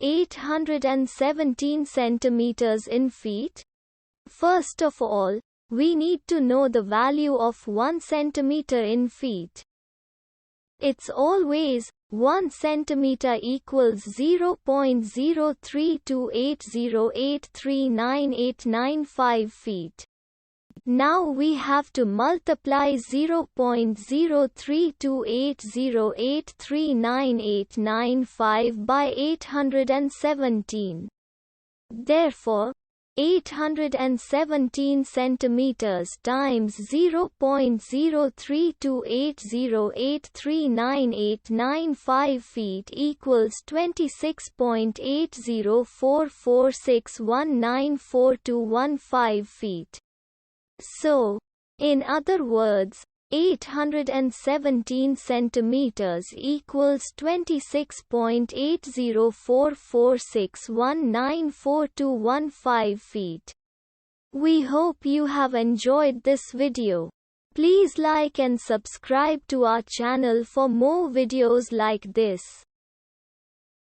817 centimeters in feet? First of all, we need to know the value of 1 centimeter in feet. It's always 1 centimeter equals 0.03280839895 feet. Now we have to multiply 0.03280839895 by 817. Therefore, 817 centimeters times 0.03280839895 feet equals 26.8044619421 feet. So, in other words, 817 centimeters equals 26.8044619421 feet. We hope you have enjoyed this video. Please like and subscribe to our channel for more videos like this.